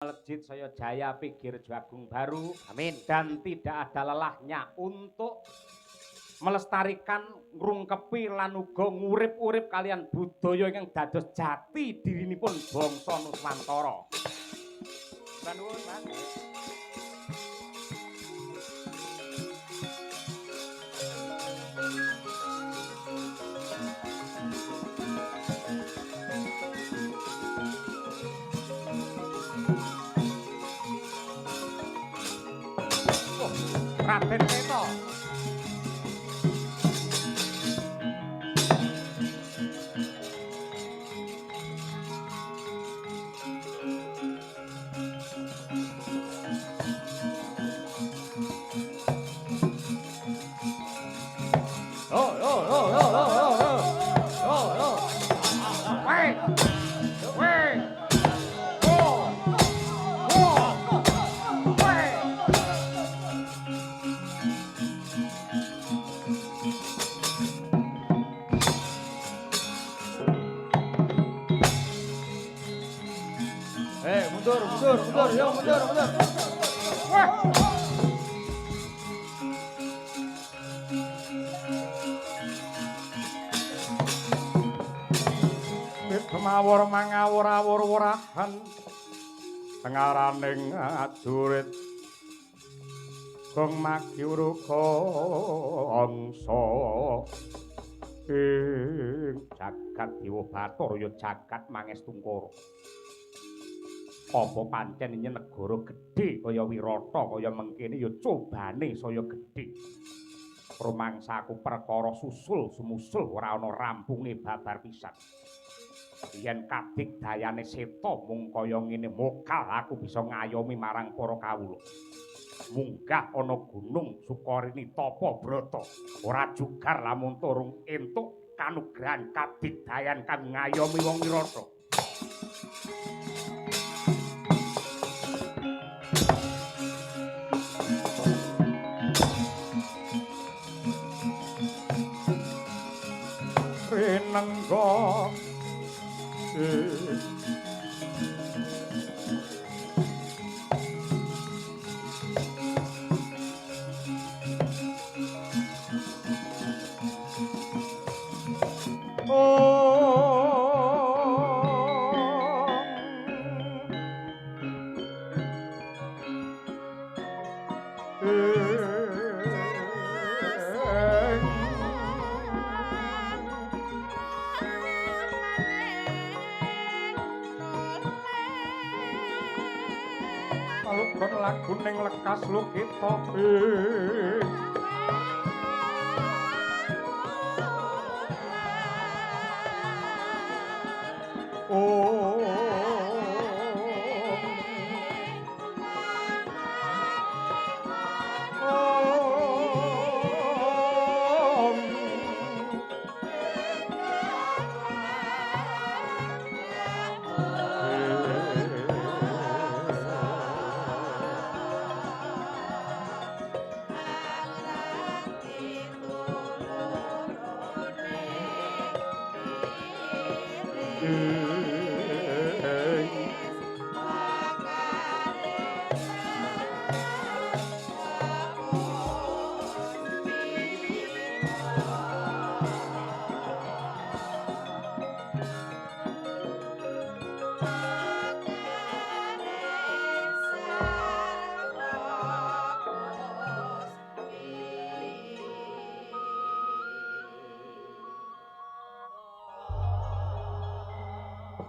Melejit saya jaya pikir jagung baru. Amin. Dan tidak ada lelahnya untuk melestarikan ngrungkepi lan uga ngurip-urip kalian budaya ingkang dados jati dirinipun bangsa Nuswantara. Nuwun, Mas. Raden Seta. Mundur, yo mundur. Wah. Kemawur mangawur-awur-wurahan tengaraning ajurit gong magyuruka angsa ing jagat Dewa Bathara ya jagat Mangestungkara. Apa pancen ini negara gedhe kaya Wirata kaya mengkene ya cobane saya gedhe. Rumangsaku perkara susul sumusul ora ana rampunge babar pisan. Yen kadigdayane Seta mung kaya ngene mokal aku bisa ngayomi marang para kawula. Munggah ana gunung Sukarini Tapa Brata ora jugar lamun turung entuk kanugrahan kadigdayan kang ngayomi wong Wirata. Rinengga laguning lekas lukita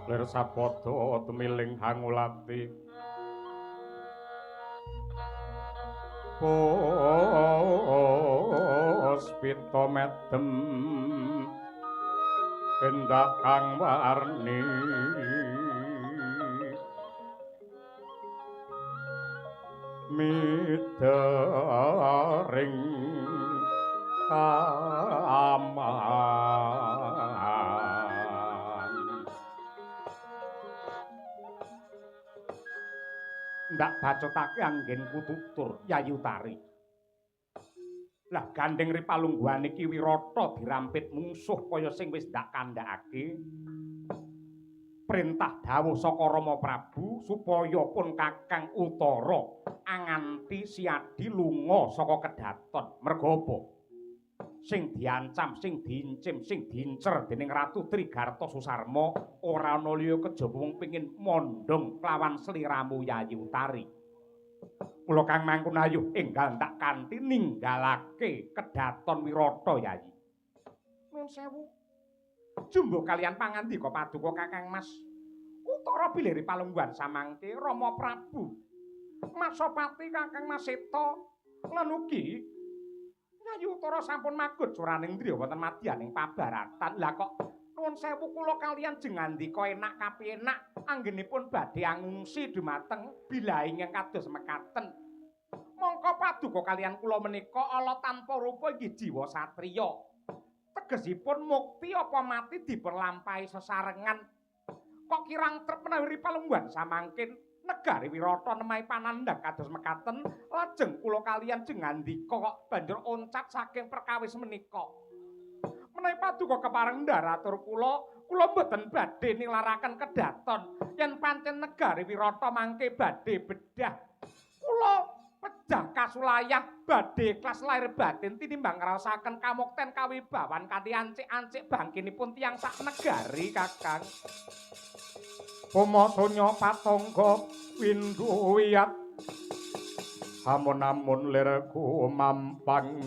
lir sapada tumiling hangulati puspita medem endah kang warni midaring ndak bacotake anggenku tutur Yayu Tari. Lah gandeng ripalungguhan iki Wirata dirampit mungsuh kaya sing wis ndak kandhakake. perintah dawuh saka Rama Prabu supaya pun Kakang Utara anganti siadi lunga saka kedaton. Merga apa? Sing diancam, sing diincim, sing diincer dening Ratu Trigarta Susarma ora ana liya kejaba wong pengin mondhong klawan sliramu Yayi Utari. Mula Kang Mangkun ayo enggal tak kanthi ninggalake kedaton Wirata Yayi. Nuwun sewu. Jumbo kalian pangandika paduka Kakang Mas. Utara bileri palungguhan samangke Rama Prabu. Masopati Kakang Mas Seta lan ugi Yayi Utara sampun magut suraning driya wonten madyaning pabaratan. Lah kok nuwun sewu kula kalian jeng ngandika enak kapienak anggenipun badhe angungsi dumateng bilahe ingkang kados mekaten. Mongko paduka kalian kula menika ala tanpa rupa inggih jiwa satriya. Tegesipun mukti apa mati diperlampahi sesarengan. Kok kirang trep menawi palungguhan samangkin negari Wirata nemahi panandhang kados mekaten lajeng kula kalian jeng ngandika kok banjur oncat saking perkawis menika. Menawi paduka kepareng ndaratur kula mboten badhe nilaraken kedaton yen pancen negari Wirata mangke badhe bedah. Kula pejah kasulayah badhe ikhlas lair batin tinimbang ngraosaken kamukten kawibawan kanthi ancik-ancik bangkinipun tiyang sak negari Kakang. Pamasanya patangga windu wiyat amun-amun lirku mampang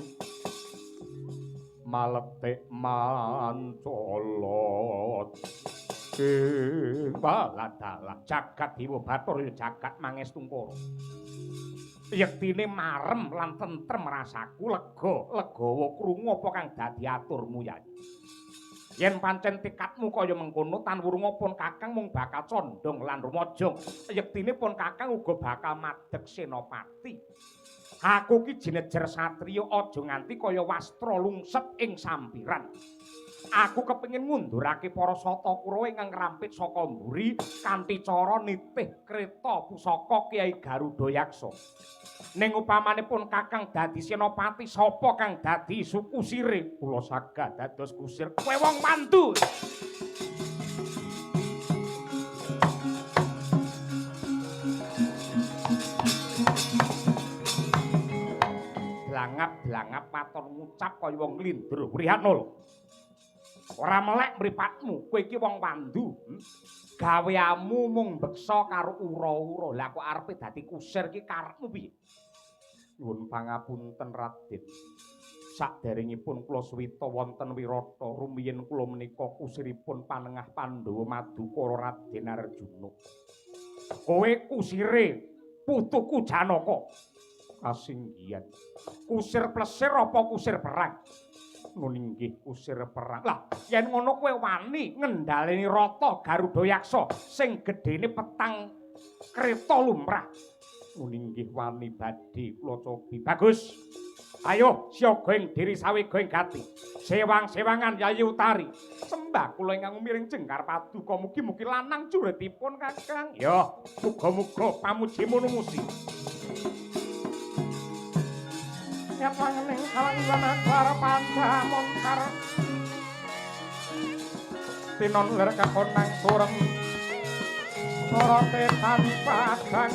maletik mancolot baladalah jagat Dewa Bathara jagat Mangestungkara. Yektine marem lan tentrem rasaku legawa krungu apa kang dadi aturmu Yayi. Yen pancen tikadmu kaya mengkono tan wurunga pun Kakang mung bakal condong lan rumaja. Yektine pun Kakang uga bakal madeg senopati. Aku ki jinejer satriya aja nganti kaya wastra lungset ing sampiran. Aku kepengin ngundurake para sata Kurawa ingkang rampit saka mburi kanthi cara nitih kreta pusaka Kyai Garuda Yaksa. Ning upamanipun Kakang dadi senopati sapa kang dadi suku sire? Kula saged dados kusir kowe wong mantu. Blangap-blangap matur ngucap kaya wong nglindur. Wrihanul. Ora melek mripatmu, kowe iki wong wandu. Gaweamu mung beksa karo ura-ura. Lah kok arepe dadi kusir ki karepmu piye? Nuwun pangapunten Raden. Saderengipun kula suwita wonten Wirata, rumiyin kula menika kusiripun panengah Pandhawa Madukara Raden Arjuna. Kowe kusire putuku Janaka. Kasinggihan. Kusir plesir apa kusir perang? Nun inggih kusir perang. Lah, yen ngono kowe wani ngendhaleni rata Garuda Yaksa sing gedhene petang kreta lumrah. Nun inggih wani badhe kula cobi. Bagus. Ayo siaga ing diri sawega ing gati. Sewang-sewangan Yayi Utari. Sembah kula ingkang miring jengkar paduka mugi-mugi lanang juretipun Kakang. Ya, muga-muga pamujimu numusi. Nyapangening kalanggan akbar pandamontar tinon lir kakonang sureng sorote tanpa adang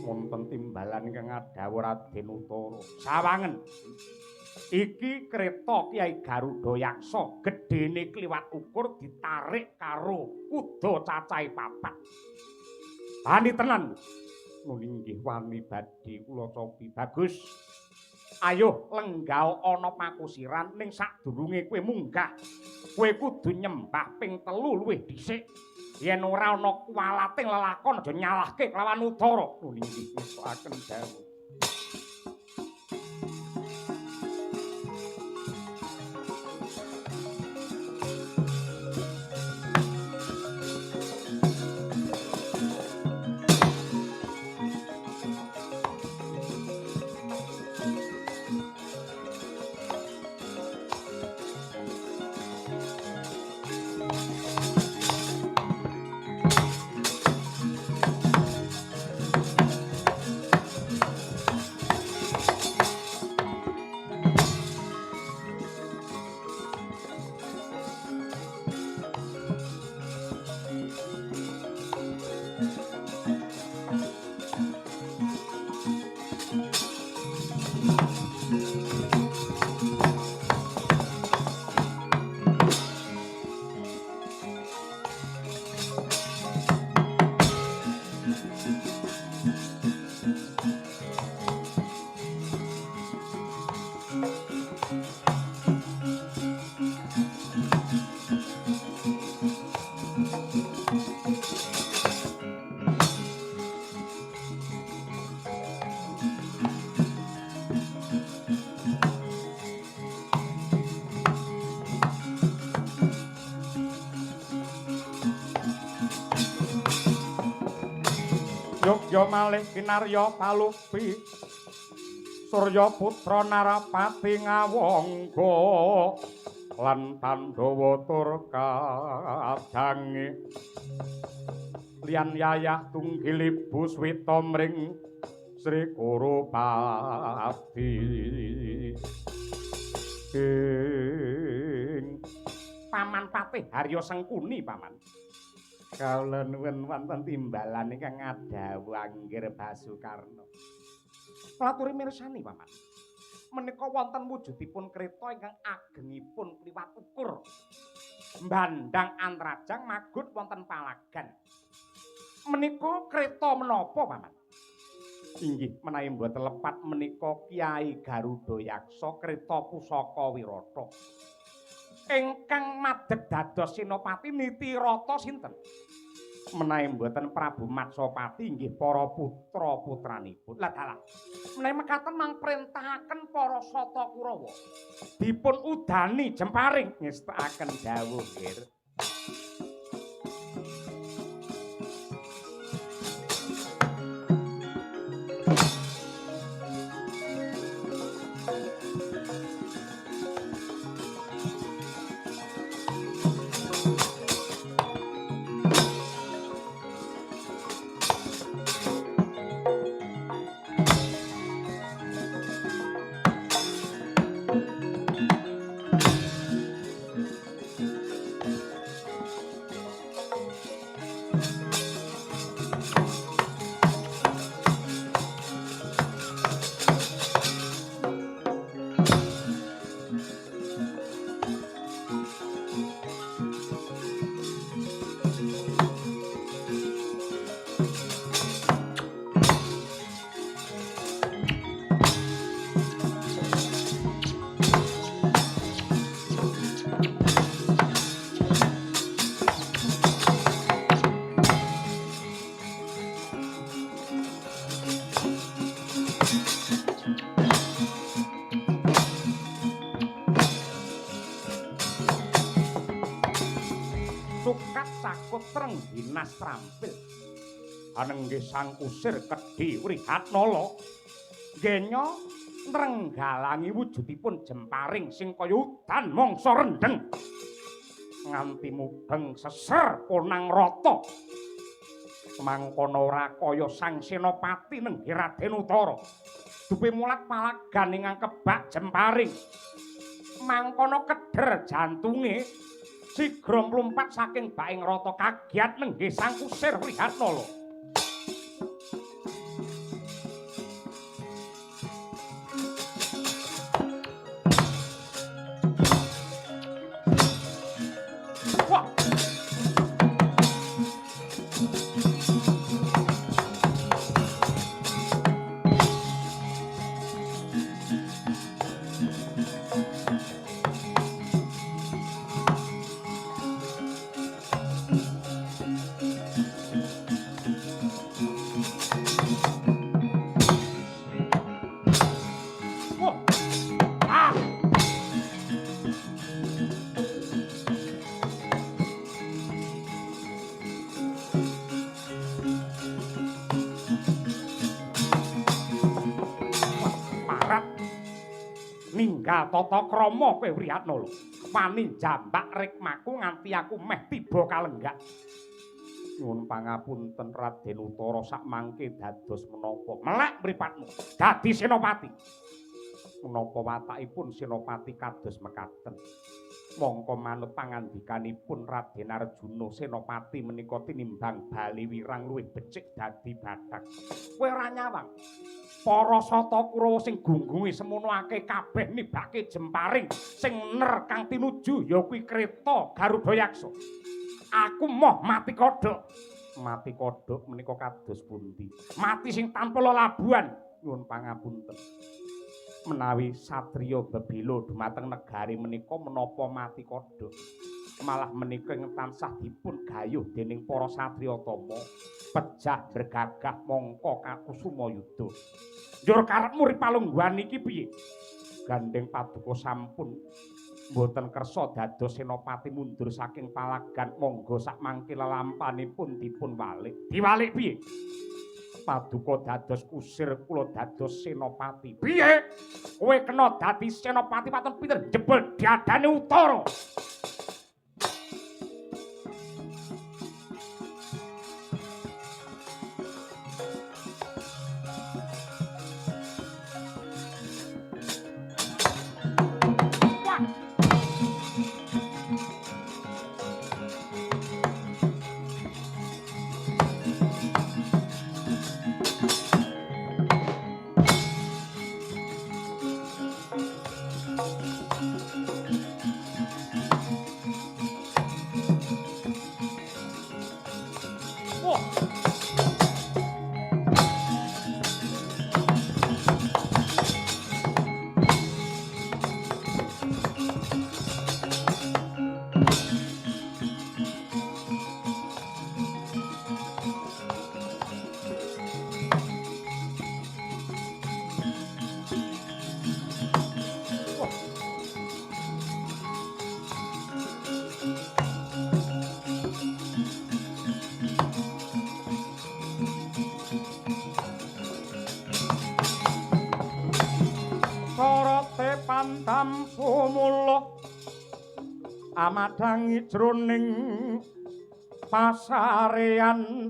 Wonten timbalan ingkang adhawuh Raden Utara. Sawangen. Iki kreta Kyai Garuda Yaksa gedene kliwat ukur ditarik karo kuda cacahe 4. Wani tenan. Nuli inggih wani badhe kula cobi. Bagus. Ayo lenggao ana pakusiran ning sadurunge kowe munggah. Kowe kudu nyembah ping 3 luwih dhisik. Yen ora ana kuwalating lelakon aja nyalahke kelawan Udara. Nuli inggih ngestokaken dawuh. Yogya malih kinarya palupi Surya putra Narapati ngawangga lan Pandhawa tur kadange liyan yayah tunggil ibu swita mring Sri Kurupati Paman Patih Harya Sengkuni paman. Kawula nuwun wonten timbalan ingkang ngadhawuh Anggir Basukarna. Kula mirsani paman. Menika wonten wujudipun kreta ingkang agengipun kliwat ukur. Mbandang antrajang magut wonten palagan. Menika kreta menapa paman? Inggih menawi mboten lepat menika Kyai Garuda Yaksa kreta pusaka Wirata. Ingkang madeg dados senopati Nitirata sinten? Menawi mboten Prabu Matsapati inggih para putra-putranipun. Lah dalah. Menawi mekaten mang perintahaken para Sata Kurawa dipun udani jemparing ngestakaken dawuh nggih. Treng dinas trampil anenggih sang kusir Kedhi Wrihatnala ngenya nrenggalangi wujudipun jemparing sing kaya udan mangsa rendheng nganti mubeng seser konang rata mangkono ora kaya sang senopati nenggih Raden Utara dupe mulat palagan ingkang kebak jemparing mangkono keder jantunge sigra mlumpat saking baing rata kagiat nenggih sang kusir Wrihatnala. enggal tata krama kowe Wriyatnala. Wani jambak rikmaku nganti aku meh tiba kalenggak. Nyuwun pangapunten Raden Utara sakmangke dados menapa melek mripatmu dadi senopati. Menapa watakipun senopati kados mekaten. Mongko manut pangandikanipun Raden Arjuna senopati menika tinimbang bali wirang luwih becik dadi bathak. Kowe ora nyawang. Para sata Kurawa sing gunggunge semono akeh kabeh nibake jemparing sing ner kang tinuju ya kuwi kreta Garuda Yaksa. Aku moh mati kodhok. Mati kodhok menika kados pundi? Mati sing tanpa lelabuhan. Nyuwun pangapunten. Menawi satriya bebela dumateng negari menika menapa mati kodhok. Malah menika ing tansah dipun gayuh dening para satriya tama. Pejah bergagah mongko kakusuma yudha. Njur karepmu ripalungguhan iki piye? Gandeng Paduka sampun mboten kersa dados senopati mundur saking palagan, monggo sakmangke lelampanipun dipun walik. Diwalik piye? Paduka dados kusir, kula dados senopati. Piye? Kowe kena dadi senopati paton pinter jebul diadane utara. Pantam sumula amadangi jroning pasarean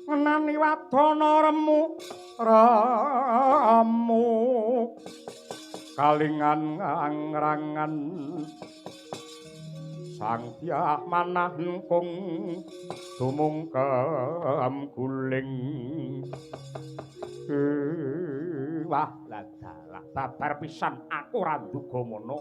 ngenani wadana remu kalingan ngrangan sang dyah manah kung tumungkem guling. Wah, ladalah babar pisan aku ora nduga mono.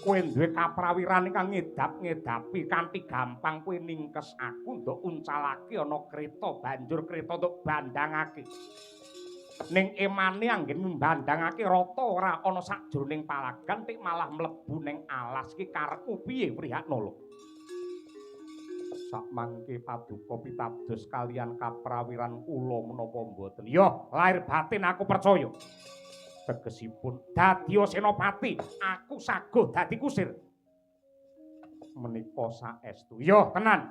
Kowe duwe kaprawiran ingkang ngedap-ngedapi kanthi gampang kowe ningkes aku nduk uncalake ana kreta banjur kreta nduk bandhangake. Ning emane anggen mbandhangake rata ora ana sajroning palagan tik malah mlebu ning alas ki karepmu piye Wriyatnala? Sakmangke Paduka pitados kalian kaprawiran kula menapa mboten? Ya, lahir batin aku percaya. Tegesipun dadya senopati, aku saguh dadi kusir. Menika saestu. Ya, tenan.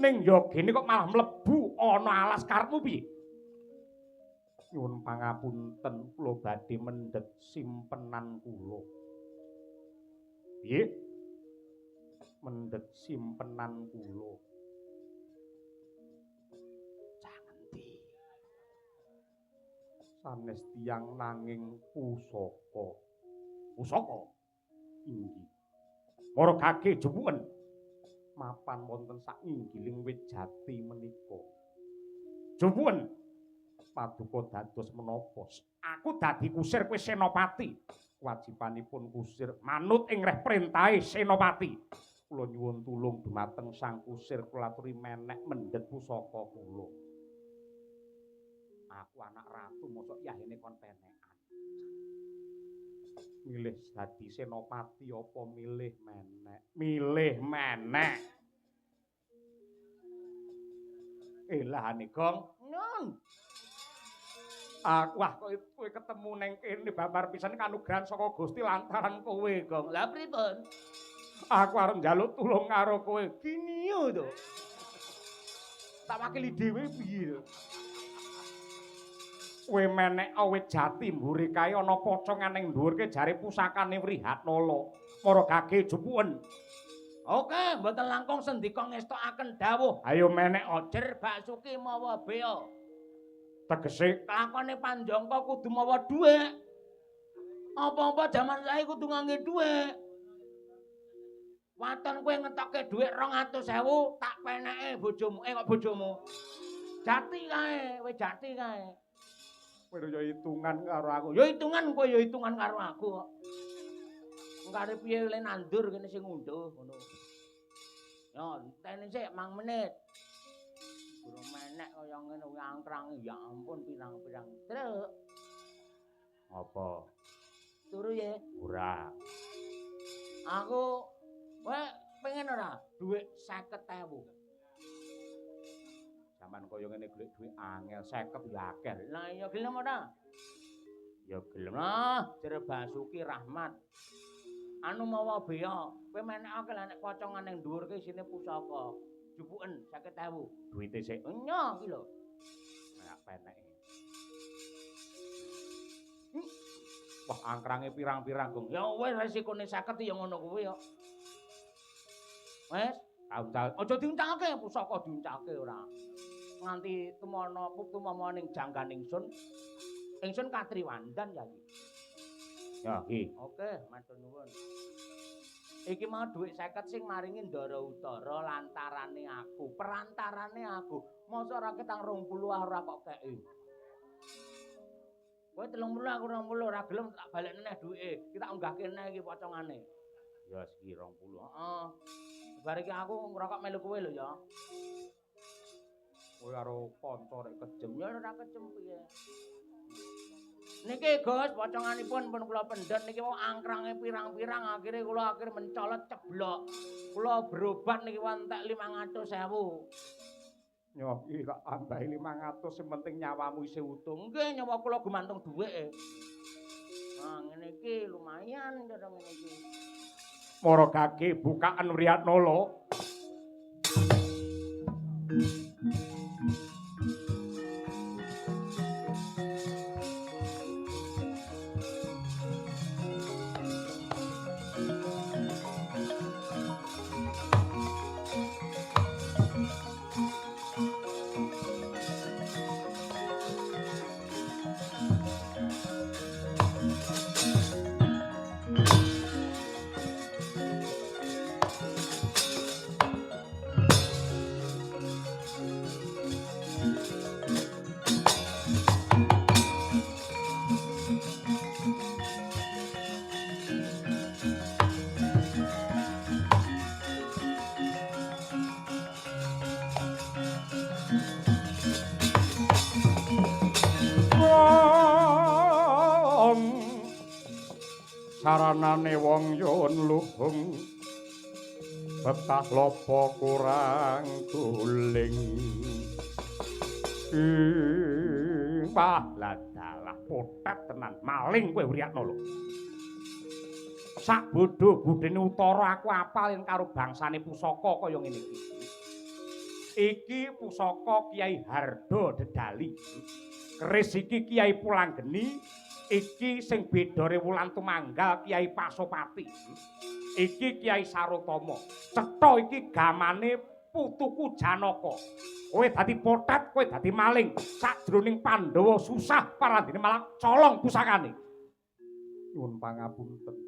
Ning ya gene kok malah mlebu ana alas karepmu piye? Nyuwun pangapunten kula badhe mendhet simpenan kula. Piye? Mendhet simpenan kula. Jangendi. Sanes tiyang nanging pusaka. Pusaka? Inggih. Margake jemuken mapan wonten sak inggiling wit jati menika. Jemuken Paduka dados menapa? Aku dadi kusir kowe senopati. Kewajibanipun kusir manut ing reh perintahe senopati. Kula nyuwun tulung dumateng sang kusir kula aturi menek mendhet pusaka kula. Aku anak ratu mosok yahene kon penekan. Milih dadi senopati apa milih menek? Milih menek. Elahane Gong. Nyon. Wah kowe ketemu neng kene babar pisan kanugrahan saka Gusti lantaran kowe Gong. Lah pripun? Aku arep njaluk tulung karo kowe. Gini yo to. Tak wakili dhewe piye to? Kowe menek awit jati mburi kae ana pocongan ning dhuwurke jare pusakane Wrihatnala. Para gage jupuken. Oke, mboten langkung sendika ngestokaken dawuh. Ayo menek Ojer Basuki mawa bea. tegese Lakone Panjangka kudu mawa dhuwit. Apa-apa jaman saiki kudu ngangge dhuwit. Waton kowe ngetokke dhuwit 200.000 tak peneke bojomu. Kok bojomu? Jati kae, kowe jati kae. kowe yo hitungan karo aku. Yo hitungan kowe yo hitungan karo aku kok. Engkare piye le nandur kene sing ngunduh ngono. Yo, enteni sik mang menit. Guru menek kaya ngene kuwi angkrang ya ampun pirang-pirang truk. Apa? Turu ya. Ora. Aku kowe pengen ora dhuwit 50.000. Zaman kaya ngene golek dhuwit angel 50 ya akeh. Lah iya gelem ora? Ya gelem. Nah, jere Basuki Rahmat. Anu mawa bea, kowe menekake lah nek pocongan ning dhuwur ki isine pusaka. Jupuken 50.000. Duwite sik Enya ki lho. nek peneke. Wah, angkrange pirang-pirang, Gong. Ya wis resikone 50 ya ngono kuwi ya. Wes, Kauncal. aja diuncalke pusaka diuncalke ora. Nganti tumama ning janggan ingsun. Ingsun katriwandan ya iki. Ya, iki. Oke, matur nuwun. Iki mau dhuwit 50 sing maringi Ndara Utara lantarane aku, perantarane aku. Mosok ora ketang 20 ora kok kei. Kowe 30 aku 20 ora gelem tak balekne neh duwike. Ki tak unggahke neh iki pocongane. Ya segi 20. Heeh. Bar iki aku ngrokok melu kowe lho ya. Kowe karo kanca rek kejem. Ya ora kejem piye. Niki Gus, poconganipun pun kula pendhet niki mau angkrange pirang-pirang akhire kula mencolot ceblok. Kula berobat niki entek 500.000. Nyoh iki kok tambahi 500 sing penting nyawamu isih utuh. Nggih nyawa kula gumantung dhuwit. Nah, ngene iki lumayan cara ngene iki. Para gage bukaan Wrihatnala. Saranane wong yen luhung betah lopo kurang tuling wah ladalah potet tenan maling kowe Wrihatnala sak bodho-bodhene utara aku apal yen karo bangsane pusaka kaya ngene iki pusaka Kiai Hardo Dedali keris iki Kiai Pulanggeni iki sing bedore Wulan Tumanggal Kiai Pasopati. Iki Kiai Sarotama. Cetha iki gamane putuku Janaka. Kowe dadi potet, kowe dadi maling. Sajroning Pandhawa susah parandene malah colong pusakane. Nyuwun pangapunten.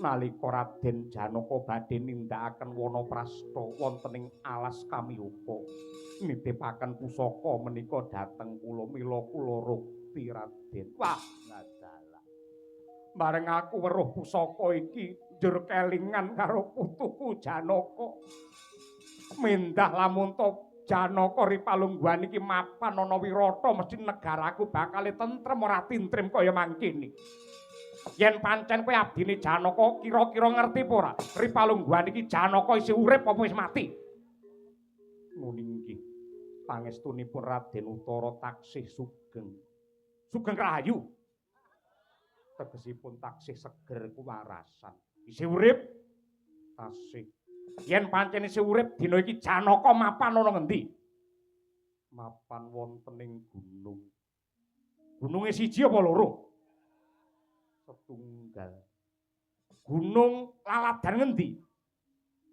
Nalika Raden Janaka badhe nindakaken wanaprasta wonten ing alas Kamiyupa, nitipaken pusaka menika dhateng kula mila kula rukti Raden. Wah, ngadalah. Bareng aku weruh pusaka iki njur kelingan karo putuku Janaka. Mendah lamun to Janaka Ripalungguhan iki mapan ana Wirata mesti negaraku bakal tentrem ora tintrim kaya mangkene. Yen pancen kowe abdine Janaka kira-kira ngerti apa ora? Ripalungguhan iki Janaka isih urip apa wis mati? Muni nggih. Pangestunipun Raden Utara taksih sugeng. Sugeng Rahayu. Tegesipun taksih seger kuwarasan. Isih urip? Tasih. Yen pancen isih urip dina iki Janaka mapan ana ngendi? Mapan wonten ing gunung. Gununge siji apa loro? Setunggal. Gunung Laladan ngendi?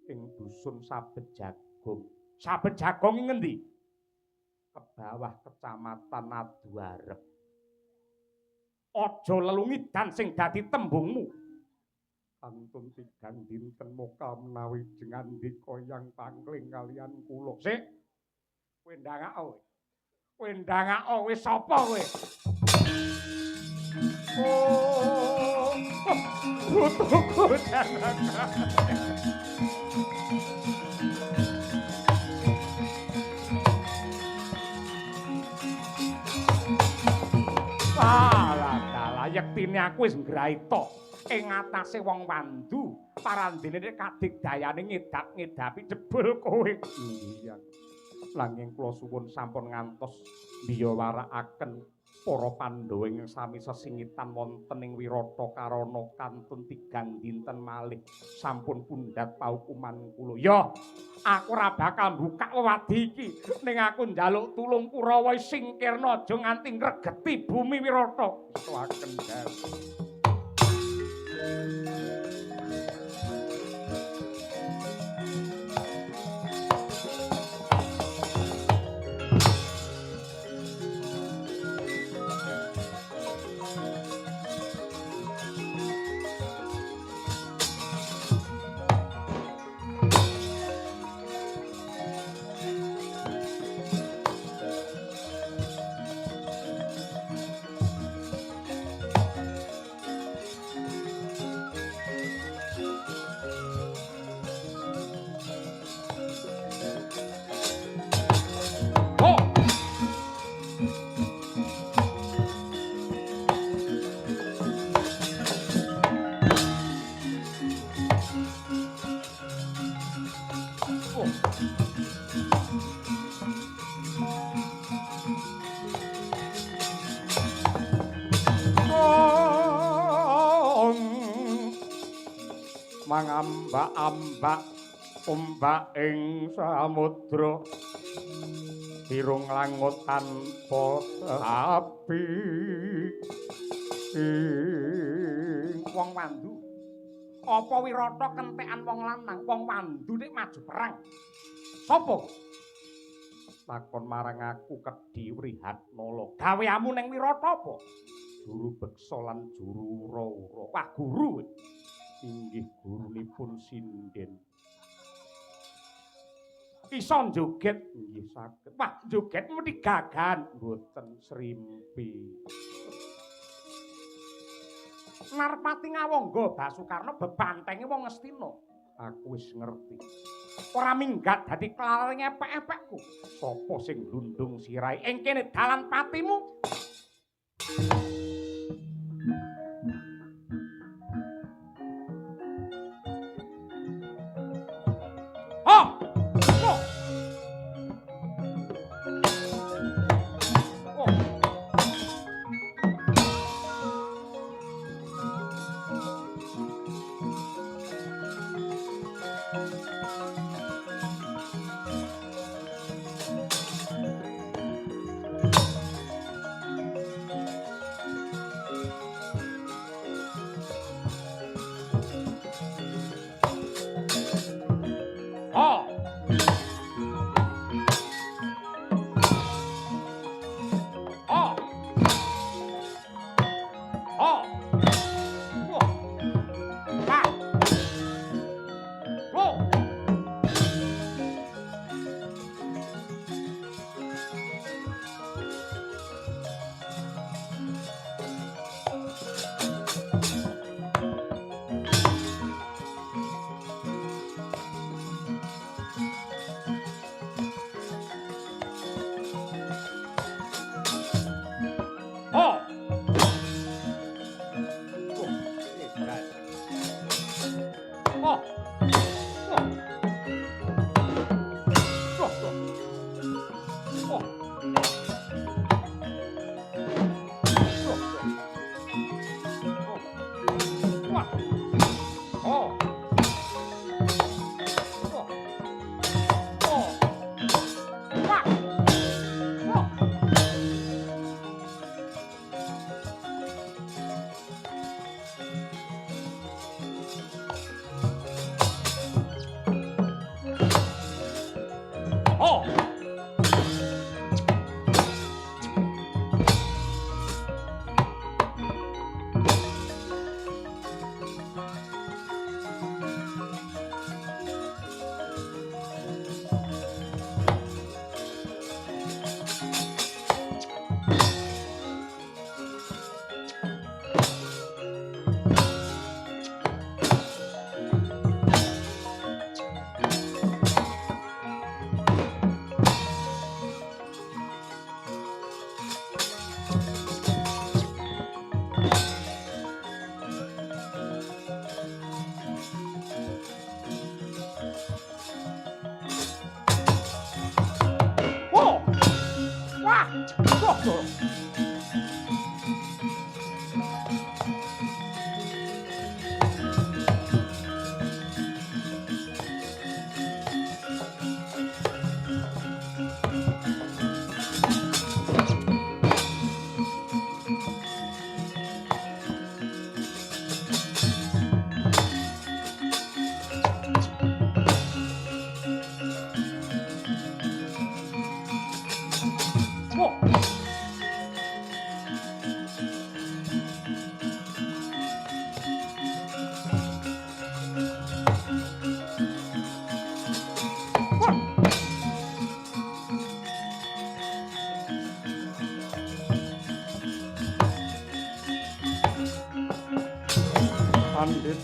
Ing dusun Sabejagong. Sabejagong ing ngendi? Ke bawah Kecamatan Aduarep. Aja lelungidan sing dadi tembungmu. Kantun tigang dinten moka menawi jengandika yang pangling kalian kula. Sik. Kowe ndangak kowe. Kowe ndangak kowe sapa kowe? Oh, putuku jangan. Alah, yektine aku wis nggraita ing atase wong wandu, parandene kadigdayane ngedap-ngedapi jebul kowe. Iya. Nanging kula suwun sampun ngantos mbiyawarakaken para Pandhawa ing sami sesingitan wonten ing Wirata Karana kantun tigang dinten malih sampun pundhat paukuman kula. Ya, aku ora bakal mbukak wewadi iki ning aku njaluk tulung Kurawa singkirna aja nganti ngregeti bumi Wirata. Saken dalem. Mangambak-ambak ombak ing samudra irung langut tanpa api. Wong wandu apa Wirata kentekan wong lanang? Wong wandu nek maju perang sapa? Takon marang aku Kedhi Wrihatnala. Gaweamu ning Wirata apa? Juru beksa lan juru rawra. Wah, guru. Inggih gurunipun sinden. Iso joget nggih saged. Wah, joget mesti gagan mboten srimpi. Narpati Ngawangga Basukarna bebantenge wong Ngastina. Aku wis ngerti. Ora minggat dadi kelaring epek-epekku. Sapa sing glundung sirahe ing kene dalan patimu?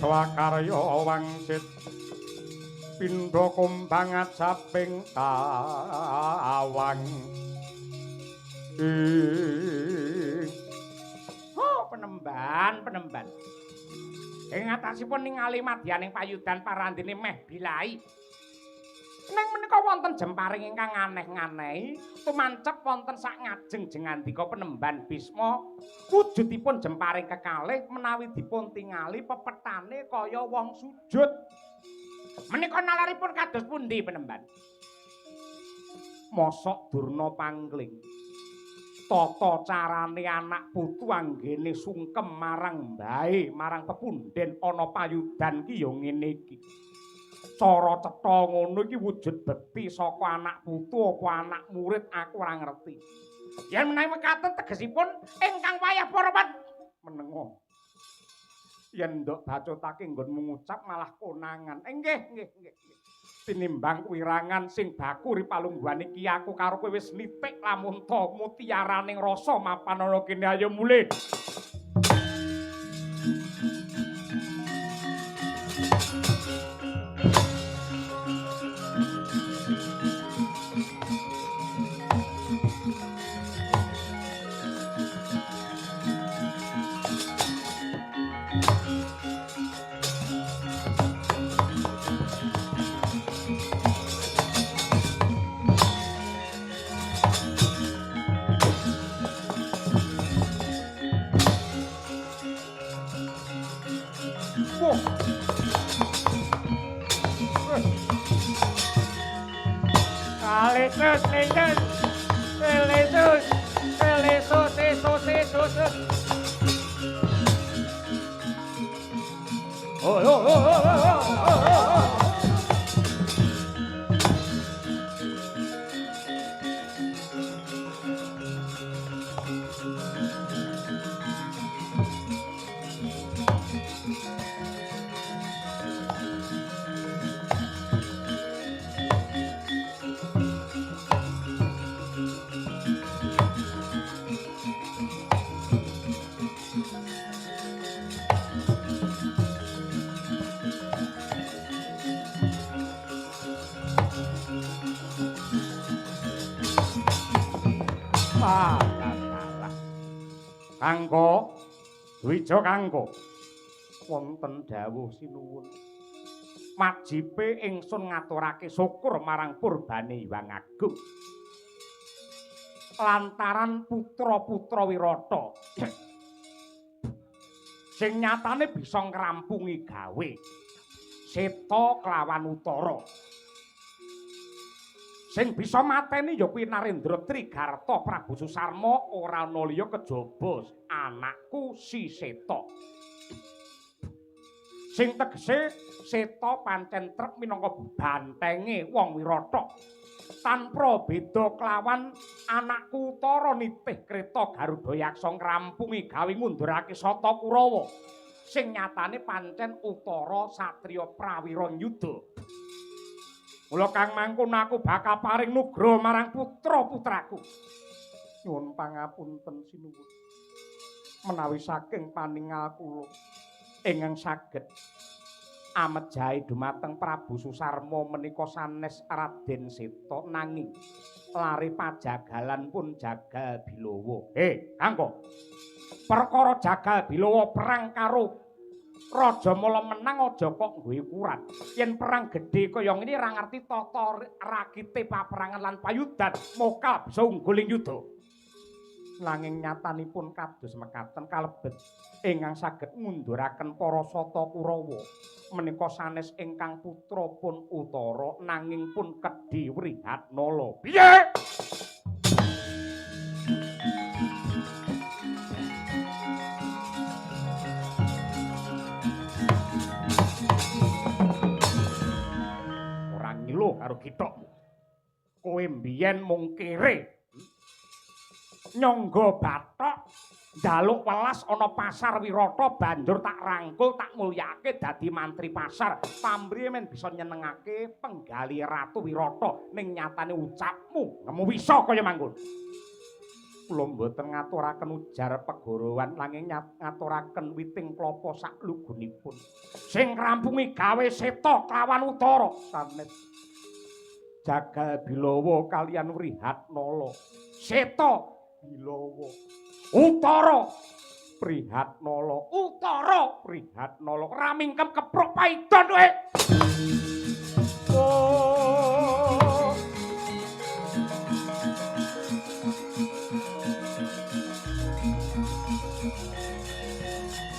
swakarya wangsit pindha kumbang ajaping tawang penemban ing atasipun ningali madyaning payudan parandene meh bilai nang menika wonten jemparing ingkang aneh-aneh tumancep wonten sak ngajeng jengandika penemban Bisma wujudipun jemparing kekalih menawi dipun tingali pepetane kaya wong sujud menika nalaripun kados pundi penemban mosok Durna pangling tata carane anak putu anggene sungkem marang mbae marang pepunden ana payudan ki ya ngene iki cara cetha ngono iki wujud bekti saka anak putu apa anak murid aku ora ngerti. Yen menawi mekaten tegesipun ingkang wayah parapat menengo. Yen ndok bacotake nggon mengucap malah konangan. Nggih. Tinimbang wirangan sing baku ripalungguhan iki aku karo kowe wis nitik lamun ta mutiaraning rasa mapan ana kene ayo mulih. Kanggo Dwija Kanggo wonten dawuh sinuwun majipe ingsun ngaturake syukur marang purbane Hyang Agung lantaran putra-putra Wirata sing nyatane bisa ngrampungi gawe Seta kelawan Utara sing bisa mateni ya kuwi Narendra Trigarta Prabu Susarma ora ana liya kejaba anakku si Seta. Sing tegese Seta pancen trep minangka bantenge wong Wirata. Tanpa beda kelawan anakku Utara nitih kreta Garuda Yaksa ngrampungi gawe ngundurake Sata Kurawa. Sing nyatane pancen Utara satriya prawira nyuda. Mula Kang mangkon aku bakal paring nugra marang putra-putraku. Nyuwun pangapunten sinuwun. Menawi saking paningal kula ingkang saged amejahi dumateng Prabu Susarma menika sanes Raden Seta nanging lare pajagalan pun jagal Bilawa. Kanggo perkara jagal Bilawa perang karo Raja Mala menang aja kok nggawe ukuran. Yen perang gedhe kaya ngene ra ngerti tata rakite paperangan lan payudan, mokal bisa unggul ing yuda. Nanging nyatanipun kados mekaten kalebet ingkang saged ngunduraken para Sata Kurawa menika sanes ingkang putra pun Utara nanging pun kedhi Wrihatnala. Piye? Karo kitokmu kowe mbiyen mung kere nyangga bathok njaluk welas ana pasar Wirata banjur tak rangkul tak mulyake dadi mantri pasar pamrih men bisa nyenengake penggali ratu Wirata ning nyatane ucapmu ngemu wisa kaya mangkon kula mboten ngaturaken ujar pegorowan nanging ngaturaken witing klapa saklugunipun sing ngrampungi gawe seta klawan utara sanes Jagal Bilawa kaliyan Wrihatnala seta Bilawa utara Prihatnala utara Prihatnala ramingkem keprok paidon kowe oh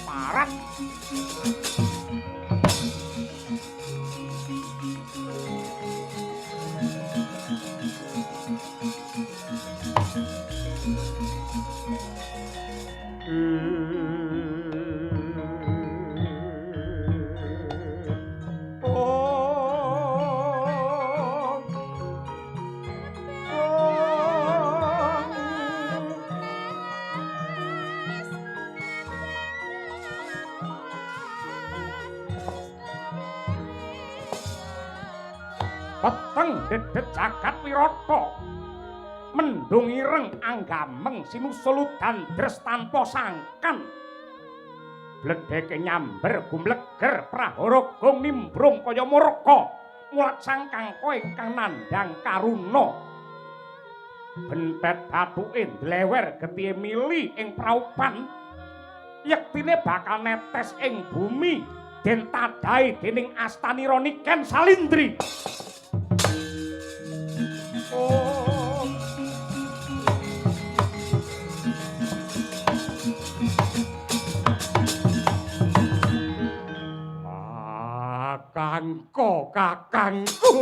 parat peteng dedet jagat wirata mendung ireng anggameng sinusuludan dres tanpa sangkan bledheke nyamber gumleger prahara gong nimbrung kaya murka mulat sangkang kowe ingkang nandhang karuna bentet bathuke ndlewer getihe mili ing praupan yektine bakal netes ing bumi den tadhahi dening astanira Niken Salindri kakangku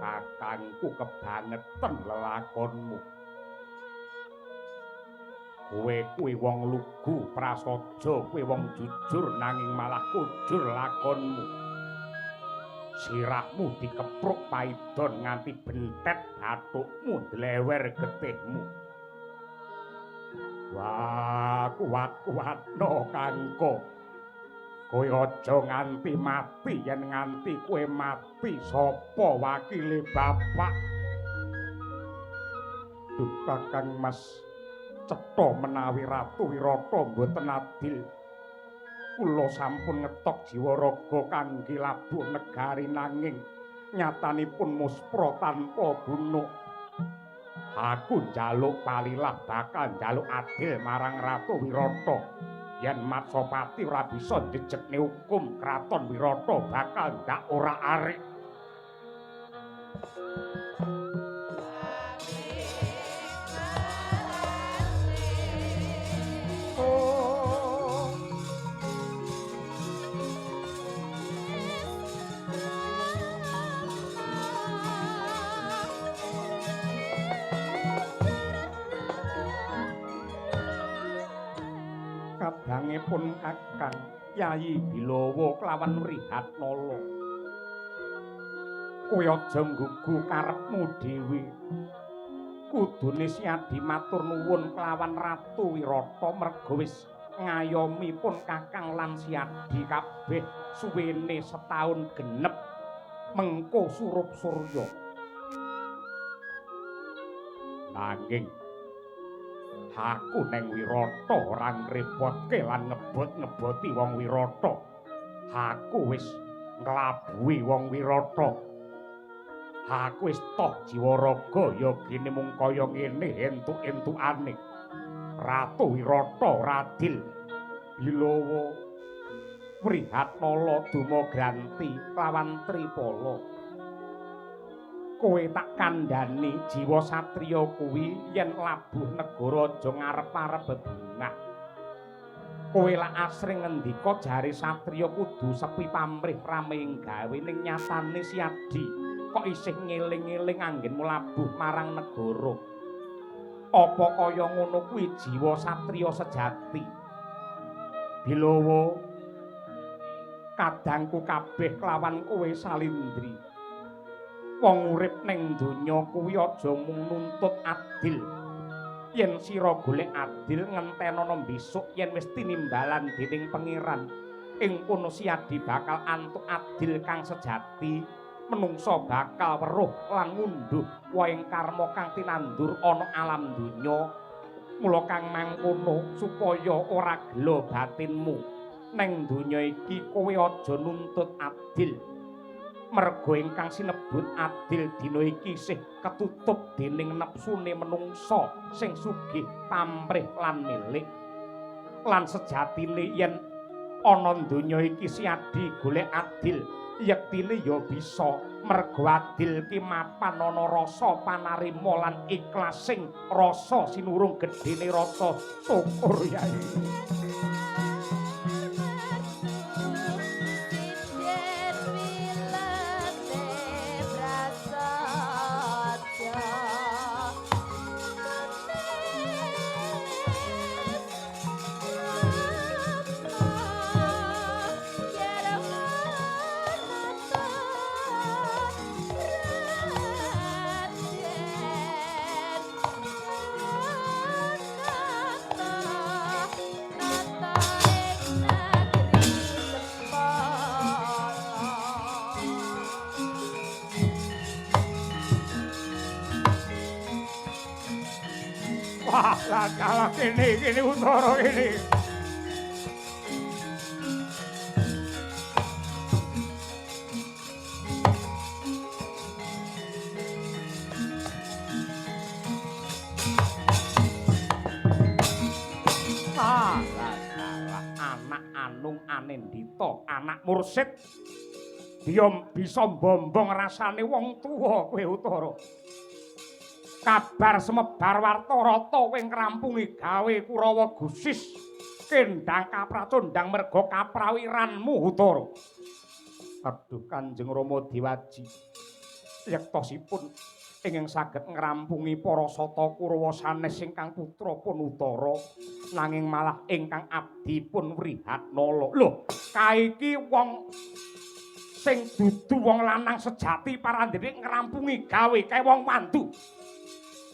kakangku kebangetan lelakonmu kowe kuwi wong lugu prasaja kowe wong jujur nanging malah kujur lakonmu sirahmu dikepruk paidon nganti bentet bathukmu dlewer getihmu wah kuat-kuatno kangko kowe aja nganti mati yen nganti kowe mati sapa wakile bapak duh Kakang Mas cetha menawi Ratu Wirata mboten adil kula sampun ngetok jiwa raga kangge labuh negari nanging nyatanipun muspra tanpa guna aku njaluk palilah bakal njaluk adil marang Ratu Wirata yen Matsapati ora bisa njejekne hukum kraton Wirata bakal ndak ora arik. lajengipun Kakang Yayi Bilawa kelawan Wrihatnala. Kowe aja nggugu karepmu dhewe. Kudune Siadi matur nuwun kelawan Ratu Wirata merga wis ngayomipun Kakang lan Siadi kabeh suwene setahun genep mengko surup surya. Nanging aku neng Wirata ora ngrepotke lan ngebot-ngeboti wong Wirata. Aku wis nglabuhi wong Wirata. Aku wis toh jiwa raga ya gene mung kaya ngene entuk-entukane. Ratu Wirata Radil Bilawa Wrihatnala Dumagranti lawan Tripala. Kowe tak kandhani jiwa satriya kuwi yen labuh negara aja ngarep-arep bebungah. Kowe lak asring ngendika jare satriya kudu sepi pamrih rameng gawe ning nyatane Siadi kok isih ngeling-eling anggenmu labuh marang negara. Apa kaya ngono kuwi jiwa satriya sejati? Bilawa kadangku kabeh kelawan kowe Salindri. Wong urip ning donya kuwi aja mung nuntut adil. Yen sira golek adil ngentenono besok yen wis tinimbalan dening pangeran, ing kono Siadi bakal antuk adil kang sejati. Menungsa bakal weruh lan ngunduh waing karma kang tinandur ana alam donya. Mula kang mangkono supaya ora gelo batinmu. Neng donya iki kowe aja nuntut adil. Merga ingkang sinebut adil dina iki isih ketutup dening nepsune menungsa sing sugih pamrih lan milik. Lan sejatine yen ana donya iki Siadi golek adil, yektine ya bisa. Merga adil ki mapan ana rasa panarima lan ikhlasing rasa sinurung gedene rasa syukur Yai. Wah, lah kene utara kene. Anak Anung Anendita, anak Mursid. Dia bisa mbombong rasane wong tuwa kowe utara. Kabar semebar warta rata wing ngrampungi gawe Kurawa Gusis kendang kapracondang merga kaprawiranmu utara. Aduh Kanjeng Rama Dewaji, yektosipun ingkang saged ngrampungi para sata Kurawa sanes ingkang putra pun utara nanging malah ingkang abdi pun Wrihatnala. Lho, kaiki wong sing dudu wong lanang sejati parandene ngrampungi gawe kae wong wandu.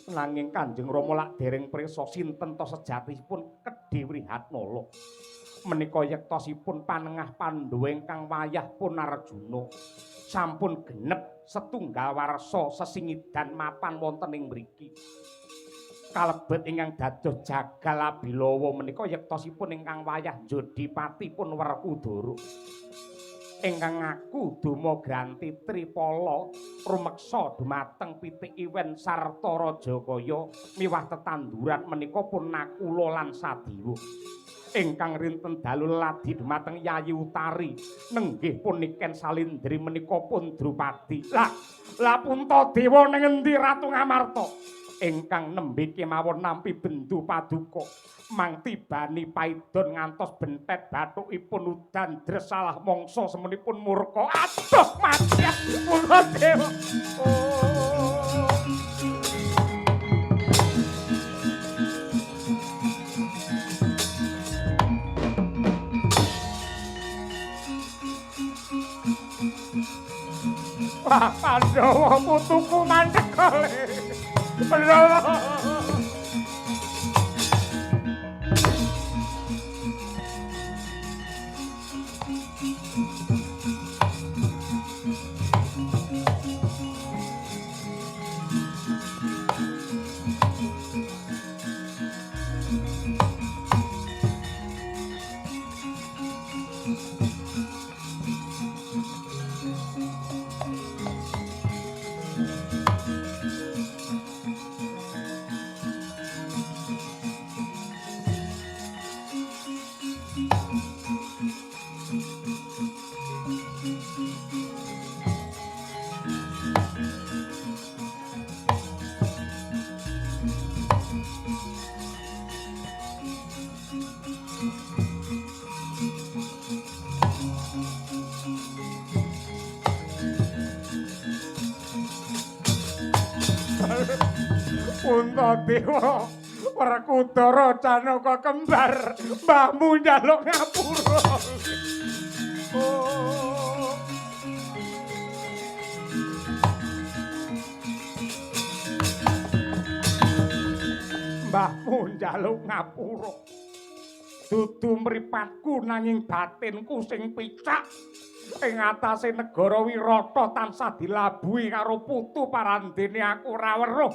Nanging Kanjeng Rama lak dereng prisa sinten to sejatipun Kedhi Wrihatnala. Menika yektosipun panengah Pandhawa ingkang wayah pun Arjuna sampun genep setunggal warsa sesingidan mapan wonten ing mriki. Kalebet ingkang dados jagal Abilawa menika yektosipun ingkang wayah Jodipati pun Werkudara. Ingkang ngaku Dumagranti Tripala rumeksa dumateng pitik iwen sarta Rajakaya miwah tetanduran menika pun Nakula lan Sadiwa. Ingkang rinten dalu ladi dumateng Yayi Utari nenggih pun Niken Salindri menika pun Drupadi. Lah Puntadewa ning endi Ratu Ngamarta? Ingkang nembe kemawon nampi bendu paduka mang tibani paidon ngantos bentet bathukipun udan dresalah mangsa semenipun murka. Aduh madyat Puntadewa. Pandhawa putuku mandhekale. Pandhawa. Puntadewa Werkudara Janaka kembar mbahmu njaluk ngapura. Oh. Mbahmu njaluk ngapura. Dudu mripatku nanging batinku sing picak. Ing atase negara Wirata tansah dilabuhi karo putu parandene aku ora weruh.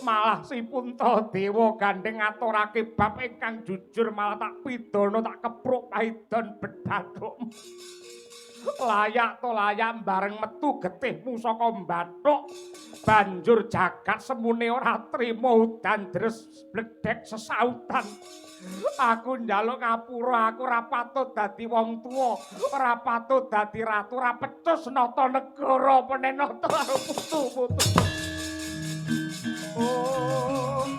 Malah si Puntadewa gandeng ngaturake bab ingkang jujur malah tak pidana tak kepruk paidon bedhathuk. Layak to layak bareng metu getihmu saka mbathuk. Banjur jagat semune ora trima udan deres bledhek sesautan. Aku njaluk ngapura, aku ora patut dadi wong tuwa, ora patut dadi ratu, ora pecus nata negara penenata karo putu-putu. Oh.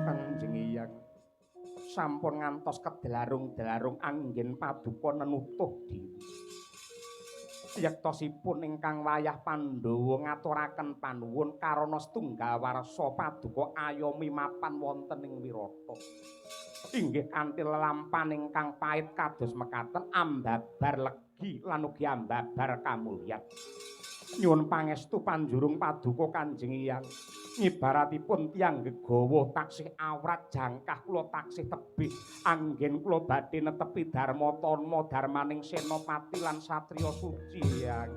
Kanjeng Hyang sampun ngantos kedelarung-delarung anggen paduka nenutuh diri. Yektosipun ingkang wayah Pandhawa ngaturaken panuwun karana setunggal warsa paduka ayomi mapan wonten ing Wirata. Inggih kanthi lelampahan ingkang pait kados mekaten ambabar legi lan ugi ambabar kamulyan. Nyuwun pangestu panjurung paduka Kanjeng Hyang. Ngibaratipun tiyang gegawa taksih awrat jangkah kula taksih tebih anggen kula badhe netepi dharma tanma darmaning senopati lan satriya suci Hyang.